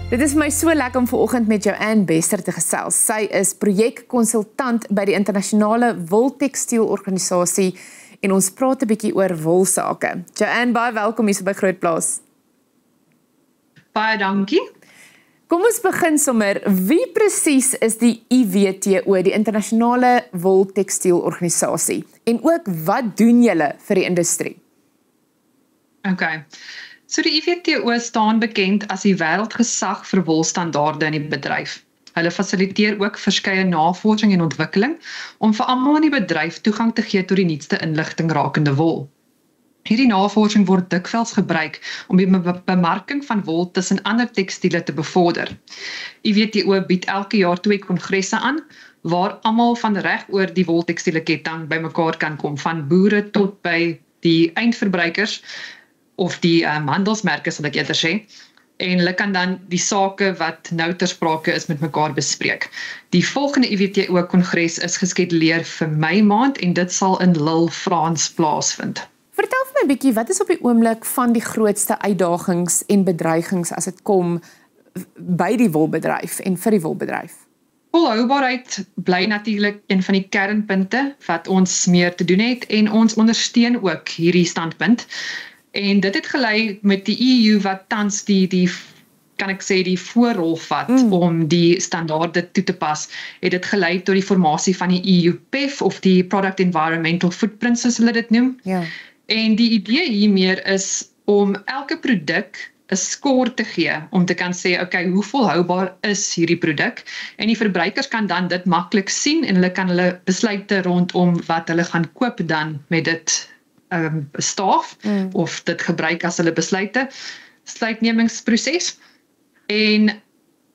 Dit is my so lekker om vanoggend met Joanne Bester te gesels. Sy is projekkonsultant by die internasionale woltekstielorganisasie en ons praat 'n bietjie oor wolsake. Joanne, baie welkom hier by Groot Plaas. Baie dankie. Kom ons begin sommer. Wie presies is die IWTO, die internasionale woltekstielorganisasie? En ook wat doen julle vir die industrie? Okay. So die IWTO staan bekend as die wêreldgesag vir wolstandaarde in die bedryf. Hulle fasiliteer ook verskeie navorsing en ontwikkeling om vir almal in die bedryf toegang te gee tot die nuutste inligting rakende wol. Hierdie navorsing word dikwels gebruik om die bemarking van wol tussen ander tekstiele te bevorder. IWTO bied elke jaar 2 kongresse aan waar almal van reg oor die woltekstiele ketting bymekaar kan kom, van boere tot by die eindverbruikers of die handelsmerke sal ek eerder sê, en hulle kan dan die sake wat nou ter sprake is met mekaar bespreek. Die volgende IWTO-kongres is geskeduleer vir Mei maand en dit sal in Lille, Frans plaasvind. Vertel vir my 'n bietjie, wat is op die oomblik van die grootste uitdagings en bedreigings as dit kom by die wolbedryf en vir die wolbedryf? Volhoubaarheid bly natuurlik een van die kernpunte wat ons meer te doen het en ons ondersteun ook hierdie standpunt. En dit het gelei met die EU wat tans die kan ek sê die voorrol vat om die standaarde toe te pas, het dit gelei tot die formasie van die EU PEF of die Product Environmental Footprint soos hulle dit noem. Ja. En die idee hiermee is om elke produk 'n score te gee om te kan sê, okay, hoe volhoubaar is hierdie produk? En die verbruikers kan dan dit maklik sien en hulle kan hulle besluite rondom wat hulle gaan koop dan met dit staaf of dit gebruik as hulle besluitnemingsproses. En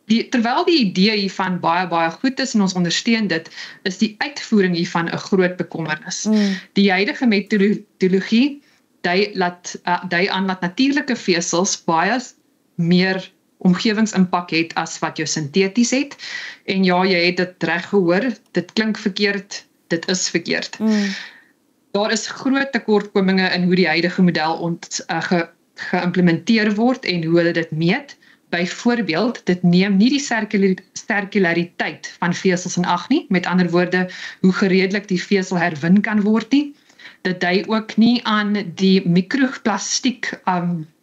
terwyl die idee hiervan baie goed is en ons ondersteun dit, is die uitvoering hiervan 'n groot bekommernis. Die huidige metodologie dui aan dat natuurlike vesels baie meer omgewingsimpak het as wat jou sinteties het. En ja, jy het dit reg gehoor, dit klink verkeerd, dit is verkeerd. Daar is groot tekortkominge in hoe die huidige model geïmplementeer word en hoe hulle dit meet. Byvoorbeeld, dit neem nie die sirkulariteit van vesels in ag nie, met ander woorde, hoe gereedelik die vesel herwin kan word nie. Dit dui ook nie aan die mikroplastiek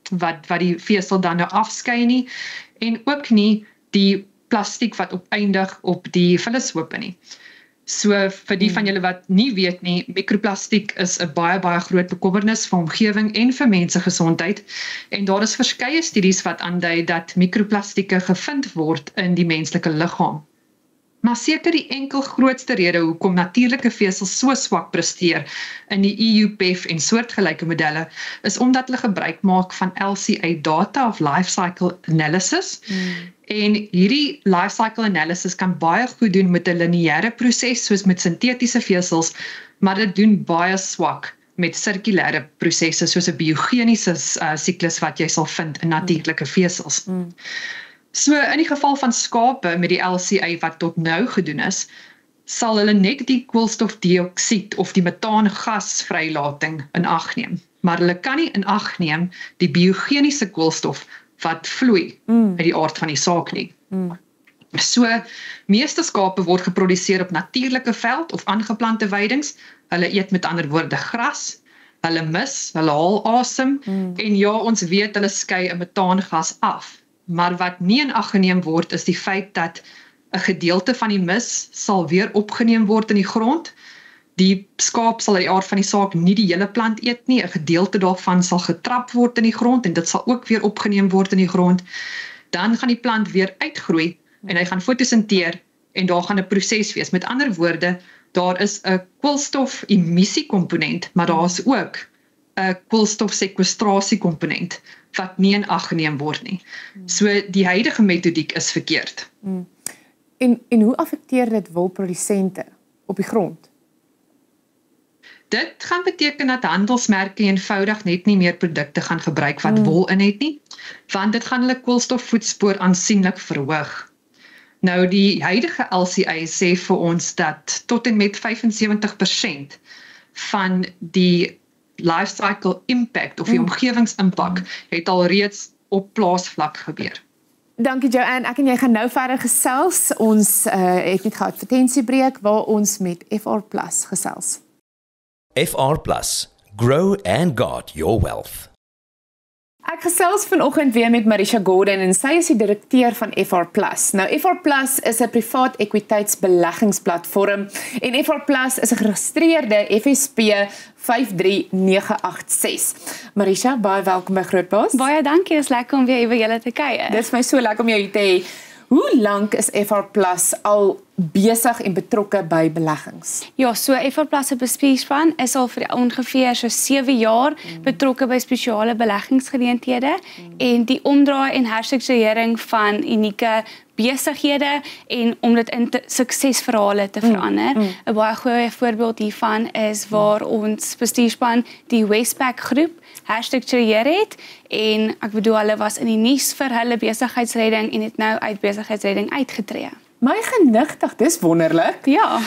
wat die vesel dan nou afskei nie, en ook nie die plastiek wat opeindig op die vullishope nie. So vir die van julle wat nie weet nie, mikroplastiek is 'n baie groot bekommernis vir omgewing en vir mensegesondheid. En daar is verskeie studies wat aandui dat mikroplastieke gevind word in die menslike liggaam. Maar seker die enkel grootste rede hoekom natuurlike vesels so swak presteer in die EU PEF en soortgelyke modelle is omdat hulle gebruik maak van LCA data of life cycle analysis. En hierdie life cycle analysis kan baie goed doen met 'n lineêre proses soos met sintetiese vesels, maar dit doen baie swak met sirkulêre prosesse soos 'n biogeniese siklus wat jy sal vind in natuurlike vesels. So in die geval van skape met die LCA wat tot nou gedoen is, sal hulle net die koolstofdioksied of die metaangasvrylating in ag neem. Maar hulle kan nie in ag neem die biogeniese koolstof wat vloei uit die aard van die saak nie. So, meeste skape word geproduseer op natuurlike veld of aangeplante weidings. Hulle eet met ander woorde gras, hulle mis, hulle haal asem, en ja, ons weet hulle skei 'n metaangas af. Maar wat nie in ag geneem word is die feit dat 'n gedeelte van die mis sal weer opgeneem word in die grond. Die skaap sal uit die aard van die saak nie die hele plant eet nie, 'n gedeelte daarvan sal getrap word in die grond en dit sal ook weer opgeneem word in die grond. Dan gaan die plant weer uitgroei en hy gaan fotosinteer en daar gaan 'n proses wees. Met ander woorde, daar is 'n koolstof-emissie-komponent, maar daar is ook 'n koolstofsekwestrasie-komponent wat nie in ag geneem word nie. So die huidige metodiek is verkeerd. En hoe affekteer dit wolprodusente op die grond? Dit gaan beteken dat handelsmerke eenvoudig net nie meer produkte gaan gebruik wat wol in het nie, want dit gaan hulle koolstofvoetspoor aansienlik verhoog. Nou die huidige LCA sê vir ons dat tot en met 75% van die life cycle impact of die omgewingsimpak het al reeds op plaasvlak gebeur. Dankie Joanne, ek en jy gaan nou verder gesels. Ons het net 'n advertensiebreek waar ons met FR Plus gesels. FR Plus, grow and guard your wealth. Ek gesels vanoggend weer met Marisha Gordon en sy is die direkteur van FR Plus. Nou FR Plus is 'n privaat ekwiteitsbeleggingsplatform en FR Plus is 'n geregistreerde FSP 53986. Marisha, baie welkom by Grootbaas. Baie dankie, is lekker om weer by julle te kuier. Dit is my so lekker om jou hier te hê. Hoe lank is FR Plus al besig en betrokke by beleggings? Ja, so FR Plus se bestuurspan is al vir ongeveer so 7 jaar betrokke by spesiale beleggingsgeleenthede en die omdraai en herstrukturering van unieke besighede en om dit in suksesverhale te verander. 'n Baie goeie voorbeeld hiervan is waar ons bestuurspan die Westpac groep herstruktureer het en ek bedoel hulle was in die nuus vir hulle besigheidsredding en het nou uit besigheidsredding uitgetree. My genigtig, dis wonderlik. Ja.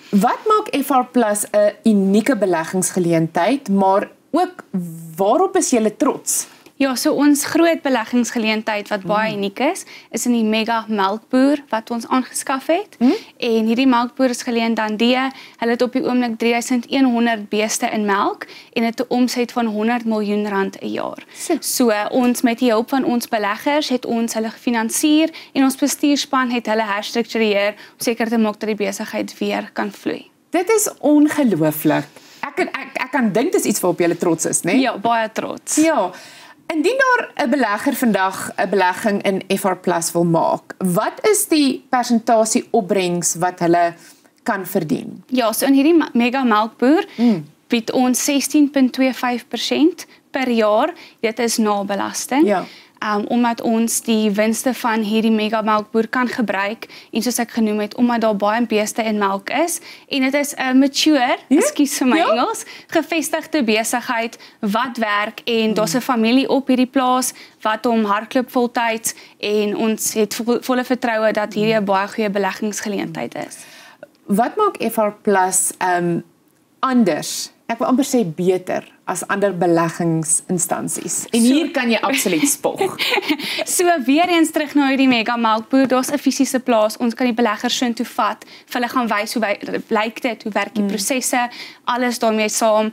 Wat maak FR Plus 'n unieke beleggingsgeleentheid, maar ook waarop is julle trots? Ja, so ons groot beleggingsgeleentheid wat baie uniek is in die mega melkboer wat ons aangeskaf het. En hierdie melkboer is geleë in Dandie. Hulle het op die oomblik 3100 beeste in melk en het 'n omset van R100 miljoen 'n jaar. So ons met die hulp van ons beleggers het ons hulle gefinansier en ons bestuurspan het hulle herstruktureer om seker te maak dat die besigheid weer kan vloei. Dit is ongelooflik. Ek kan dink dis iets waarop jy trots is, né? Ja, baie trots. Ja. Indien daar 'n belegger vandag 'n belegging in FR Plus wil maak, wat is die persentasie opbrengs wat hulle kan verdien? Ja, so in hierdie mega melkboer bied ons 16.25% per jaar. Dit is na belasting. Ja. Omdat ons die winste van hierdie mega melkboer kan gebruik en soos ek genoem het, omdat daar baie beeste in melk is en dit is 'n mature, ekskuus vir my Engels, gevestigde besigheid wat werk en daar's 'n familie op hierdie plaas wat hom hardloop voltyds en ons het volle vertroue dat hierdie 'n baie goeie beleggingsgeleentheid is. Wat maak FR Plus anders? Ek wil amper sê beter as ander beleggingsinstansies. En hier kan jy absoluut spog. So weer eens terug na hierdie mega melkboer, daar's 'n fisiese plaas. Ons kan die beleggers so intoe vat, vir hulle gaan wys hoe lyk dit, hoe werk die prosesse, alles daarmee saam.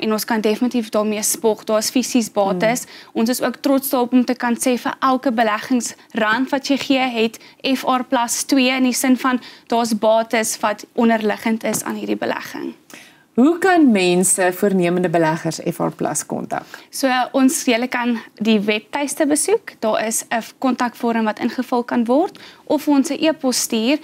En ons kan definitief daarmee spog. Daar's fisies bates. Ons is ook trots daarop om te kan sê vir elke beleggingsrand wat jy gee, het FR Plus 2 in die sin van daar's bates wat onderliggend is aan hierdie belegging. Hoe kan mense voornemende beleggers FR Plus kontak? So julle kan die webtuiste besoek. Daar is 'n kontakvorm wat ingevul kan word of ons 'n e-pos stuur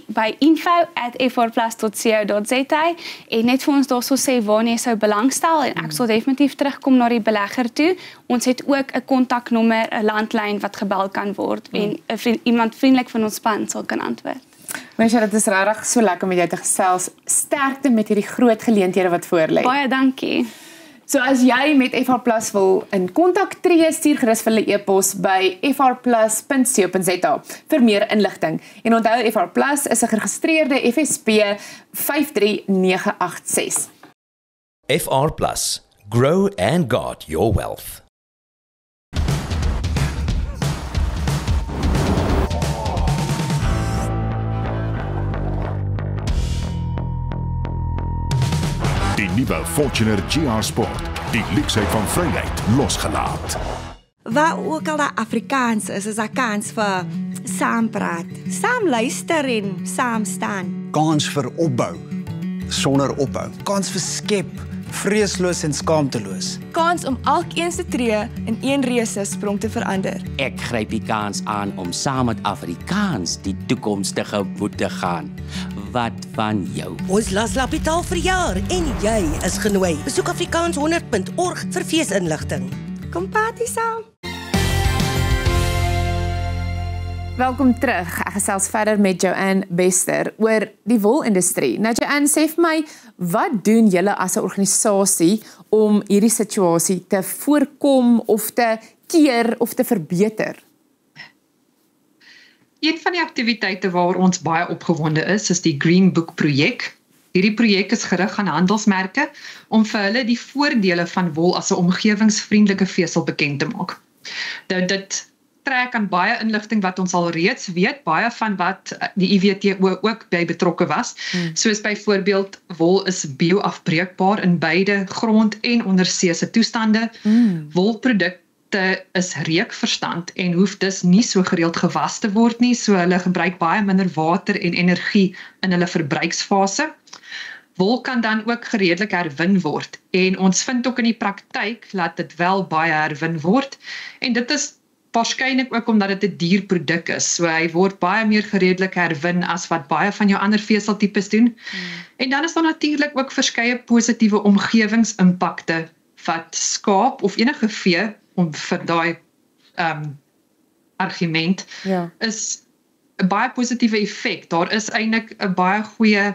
by info@frplus.co.za en net vir ons daarso sê wanneer jy sou belangstel en ek sal definitief terugkom na die belegger toe. Ons het ook 'n kontaknommer, 'n landlyn wat gebel kan word en iemand vriendelik van ons span sal kan antwoord. Marisha, dit is regtig so lekker om met jou te gesels. Sterkte met hierdie groot geleenthede wat voorlê. Baie dankie. So as jy met FR Plus wil in kontak tree, stuur gerus vir hulle e-pos by frplus.co.za vir meer inligting. En onthou, FR Plus is 'n geregistreerde FSP 53986. FR Plus, grow and guard your wealth. Die nuwe Fortuner GR Sport, die luksheid van vryheid losgelaat. Waar ook al daar Afrikaans is daar kans vir saampraat, saam luister en saam staan. Kans vir opbou, sonder ophou. Kans vir skep, vreesloos en skaamteloos. Kans om elkeen se tree in een reuse sprong te verander. Ek gryp die kans aan om saam met Afrikaans die toekomstige boet te gaan. Wat van jou? Ons las Lapitaal verjaar en jy is genooi. Besoek afrikaans100.org vir feesinligting. Kom party saam. Welkom terug. Ek gesels verder met Joanne Bester oor die wolindustrie. Nou Joanne, sê vir my, wat doen julle as 'n organisasie om hierdie situasie te voorkom of te keer of te verbeter? Een van die aktiwiteite waar ons baie opgewonde is die Green Book projek. Hierdie projek is gerig aan handelsmerke om vir hulle die voordele van wol as 'n omgewingsvriendelike vesel bekend te maak. Nou dit trek aan baie inligting wat ons al reeds weet, baie van wat die IWTO ook by betrokke was. Soos byvoorbeeld, wol is bioafbreekbaar in beide grond- en onderseese toestande. Wolprodukte is reukverstand en hoef dus nie so gereeld gewas te word nie, so hulle gebruik baie minder water en energie in hulle verbruiksfase. Wol kan dan ook gereedelik herwin word en ons vind ook in die praktyk dat dit wel baie herwin word en dit is waarskynlik ook omdat dit 'n dierproduk is, so hy word baie meer gereedelik herwin as wat baie van jou ander veseltipes doen. En dan is daar natuurlik ook verskeie positiewe omgewingsimpakte wat skaap of enige vee om vir daai argument is 'n baie positiewe effek. Daar is eintlik 'n baie goeie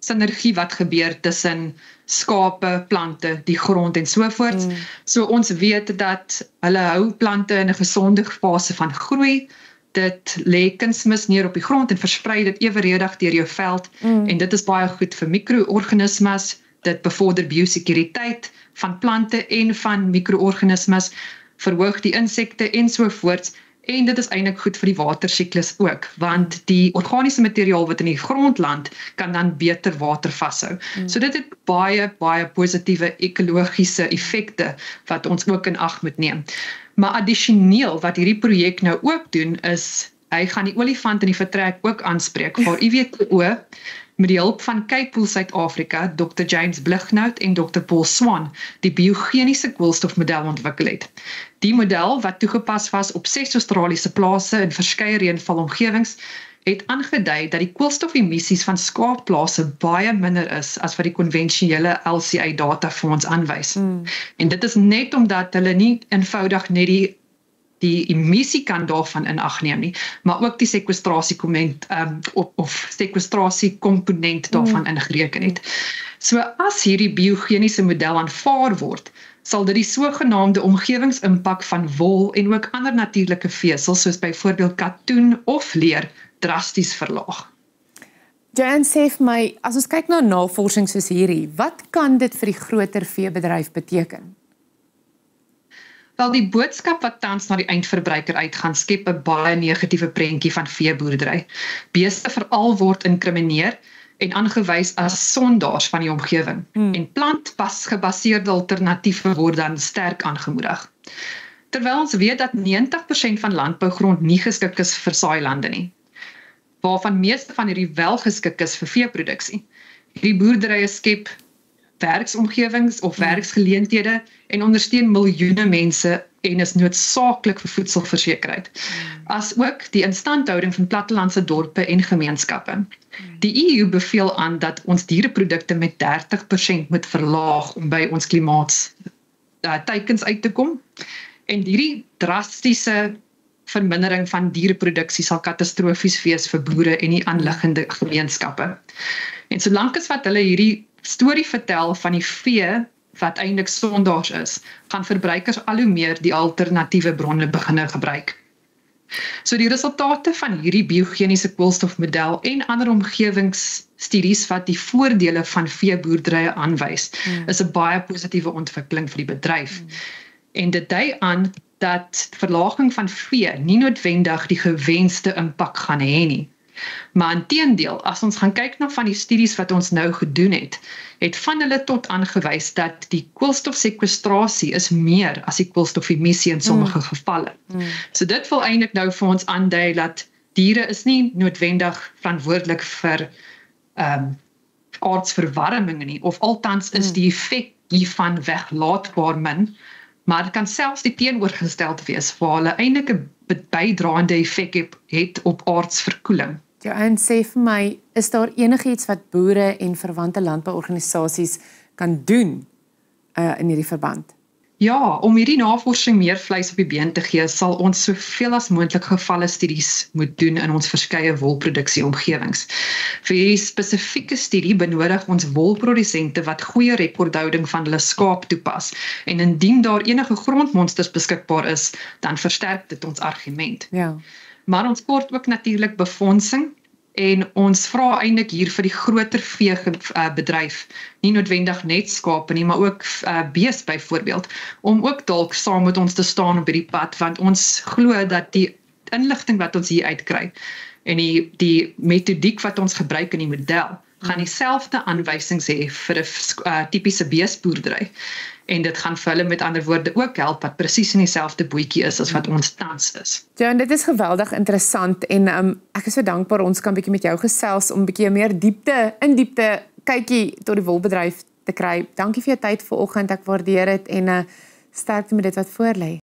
sinergie wat gebeur tussen skape, plante, die grond en so voort. So ons weet dat hulle hou plante in 'n gesonde fase van groei. Dit lê kunsmis neer op die grond en versprei dit eweredig deur jou veld en dit is baie goed vir mikroorganismes. Dit bevorder biosekuriteit van plante en van mikroorganismes, verhoog die insekte en so voort. En dit is eintlik goed vir die watersiklus ook, want die organiese materiaal wat in die grond land, kan dan beter water vashou. So dit het baie positiewe ekologiese effekte, wat ons ook in ag moet neem. Maar addisioneel, wat hierdie projek nou ook doen, is, hy gaan die olifant in die vertrek ook aanspreek, waar IWTO, met die hulp van Cape Pool Suid-Afrika, Dr. James Blighnout en Dr. Paul Swan, die biogeniese koolstofmodel ontwikkel het. Die model, wat toegepas was op 6 Australiese plase in verskeie reënvalomgewings, het aangedui dat die koolstofemissies van skaapplase baie minder is as wat die konvensionele LCA data vir ons aanwys. En dit is net omdat hulle nie eenvoudig net die emissiekant daarvan in ag neem nie, maar ook die sekwestratiekomponent daarvan ingereken het. So as hierdie biogeniese model aanvaar word, sal dit die sogenaamde omgewingsimpak van wol en ook ander natuurlike vesels, soos byvoorbeeld katoen of leer, drasties verlaag. Joanne, sê vir my, as ons kyk na navorsing soos hierdie, wat kan dit vir die groter veebedryf beteken? Wel, die boodskap wat tans na die eindverbruiker uitgaan, skep 'n baie negatiewe prentjie van veeboerdery. Beeste veral word inkrimineer en aangewys as sondaars van die omgewing. En plantgebaseerde alternatiewe word dan sterk aangemoedig. Terwyl ons weet dat 90% van landbougrond nie geskik is vir saailande nie, waarvan meeste van hierdie wel geskik is vir veeproduksie. Hierdie boerderye skep werksomgewings of werksgeleenthede en ondersteun miljoene mense en is noodsaaklik vir voedselversekerheid. As ook die instandhouding van plattelandse dorpe en gemeenskappe. Die EU beveel aan dat ons diereprodukte met 30% moet verlaag om by ons klimaatteikens uit te kom. En hierdie drastiese vermindering van diereproduksie sal katastrofies wees vir boere en die aanliggende gemeenskappe. En solank as wat hulle hierdie storie vertel van die vee wat eintlik sondaars is, gaan verbruikers al hoe meer die alternatiewe bronne begin gebruik. So die resultate van hierdie biogeniese koolstofmodel en ander omgewingsstudies wat die voordele van veeboerderye aanwys, is 'n baie positiewe ontwikkeling vir die bedryf. En dit dui aan dat verlaging van vee nie noodwendig die gewenste impak gaan hê nie. Maar inteendeel, as ons gaan kyk na van die studies wat ons nou gedoen het van hulle tot aangewys dat die koolstofsekwestrasie is meer as die koolstofemissie in sommige gevalle. So dit wil eintlik nou vir ons aandui dat diere is nie noodwendig verantwoordelik vir aardsverwarming nie, of althans is die effek hiervan weglaatbaar min, maar dit kan selfs die teenoorgestelde wees, waar hulle eintlik 'n bydraende effek het op aardsverkoeling. Joanne, sê vir my, is daar enigiets wat boere en verwante landbouorganisasies kan doen in hierdie verband? Ja, om hierdie navorsing meer vleis op die been te gee, sal ons soveel as moontlik gevalle studies moet doen in ons verskeie wolproduksieomgewings. Vir hierdie spesifieke studie benodig ons wolprodusente wat goeie rekordhouding van hulle skaap toepas. En indien daar enige grondmonsters beskikbaar is, dan versterk dit ons argument. Ja. Maar ons kort ook natuurlik befondsing En ons vra eintlik hier vir die groter veebedryf, nie noodwendig net skape nie, maar ook bees byvoorbeeld, om ook dalk saam met ons te staan op hierdie pad, want ons glo dat die inligting wat ons hier uitkry en die metodiek wat ons gebruik in die model, gaan dieselfde aanwysings hê vir 'n tipiese beesboerdery. En dit gaan vir hulle met ander woorde ook help wat presies in dieselfde bootjie is as wat ons tans is. Ja, en dit is geweldig interessant en ek is so dankbaar ons kan bietjie met jou gesels om bietjie meer diepte kykie tot die wolbedryf te kry. Dankie vir jou tyd vanoggend, ek waardeer dit en sterkte met dit wat voor lê.